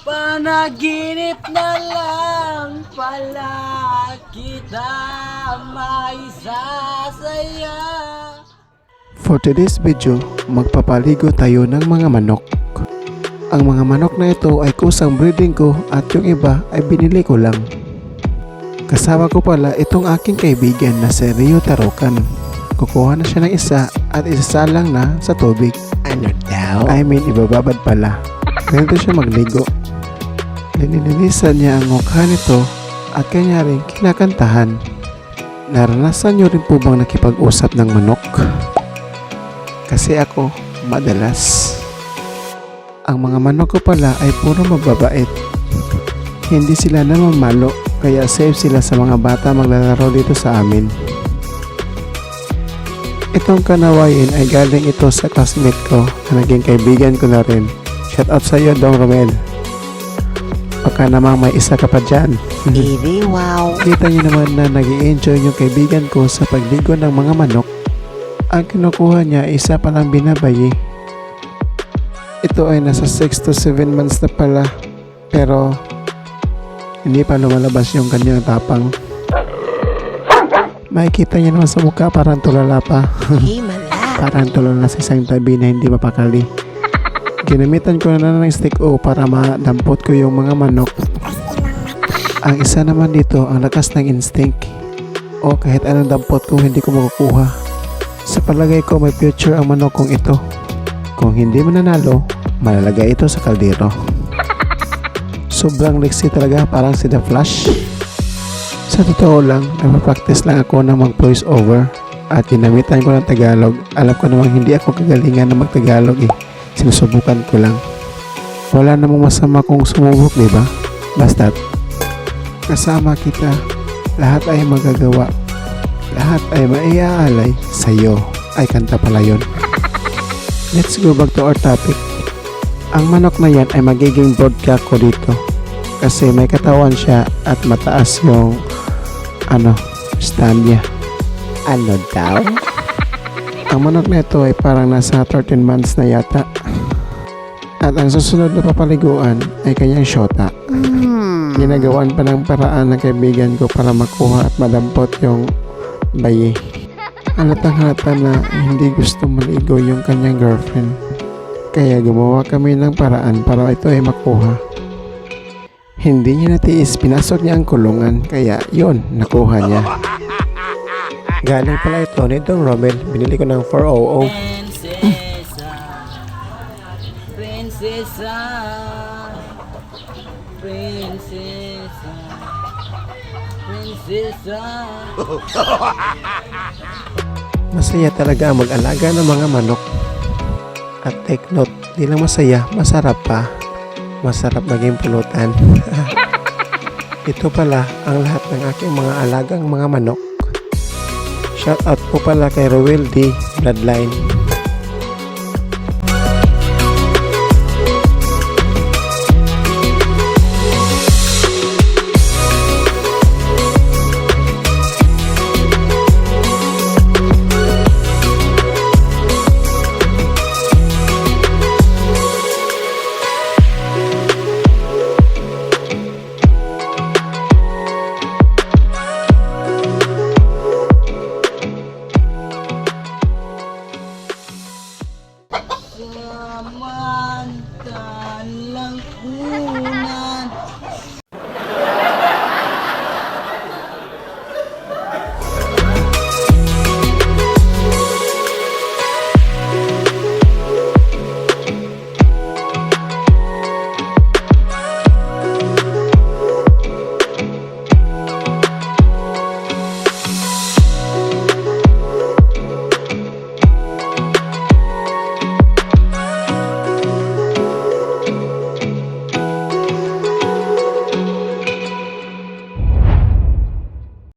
Panaginip na lang pala kita may sasaya. For today's video, magpapaligo tayo ng mga manok. Ang mga manok na ito ay kusang breeding ko at yung iba ay binili ko lang. Kasama ko pala itong aking kaibigan na si Rio Tarocan. Kukuha na siya ng isa at isasalang na sa tubig. Ano daw? I mean, ibababad pala. Ganito siya magligo. Linilinisan niya ang mukha nito at kanya rin kinakantahan. Naranasan niyo rin po bang nakipag-usap ng manok? Kasi ako, madalas. Ang mga manok ko pala ay puro mababait. Hindi sila namamalo, kaya safe sila sa mga bata maglalaro dito sa amin. Itong kanawain ay galing ito sa classmate ko na naging kaibigan ko na rin. Shout out sa iyo, Dong Romel. Baka namang may isa ka pa dyan. Baby, wow. Kita niyo naman na nag-i-enjoy yung kaibigan ko sa pagligo ng mga manok. Ang kinukuha niya isa palang binabayi. Ito ay nasa 6 to 7 months na pala. Pero hindi pa lumalabas yung kanyang tapang. Makikita niyo naman sa mukha parang tulala pa. Parang tulala sa isang tabi na hindi mapakali. Ginamitan ko na ng stick O para madampot ko yung mga manok. Ang isa naman dito, ang lakas ng instinct. O kahit anong dampot ko, hindi ko makukuha. Sa palagay ko, may future ang manok kong ito. Kung hindi mananalo, malalagay ito sa kaldero. Sobrang liksi talaga, parang si The Flash. Sa totoo lang, nagpa-practice lang ako ng mag-voice over at ginamitan ko ng Tagalog. Alam ko namang hindi ako kagalingan na mag-Tagalog eh. Sinusubukan ko lang. Wala namang masama kung sumubok, diba? Basta't kasama kita, lahat ay magagawa. Lahat ay maiaalay sa'yo. Ay, kanta pala yun. Let's go back to our topic. Ang manok na yan ay magiging broadcast ko dito. Kasi may katawan siya at mataas yung stand niya. Ano daw? Ang manok na ito ay parang nasa 13 months na yata. At ang susunod na papaliguan ay kanyang syota. Ginagawan pa ng paraan ng kaibigan ko para makuha at madampot yung bayi. Halatang halata na hindi gusto maligo yung kanyang girlfriend. Kaya gumawa kami ng paraan para ito ay makuha. Hindi niya natiis, pinasok niya ang kulungan. Kaya yun, nakuha niya. Galing pala ito ni Dong Romel. Binili ko ng 400. Prinsesa, prinsesa, prinsesa. Masaya talaga ang mag-alaga ng mga manok. At take note, di lang masaya, masarap pa. Masarap maging pulutan. Ito pala ang lahat ng aking mga alagang mga manok. Shout out po pala kay Roel D. Bloodline.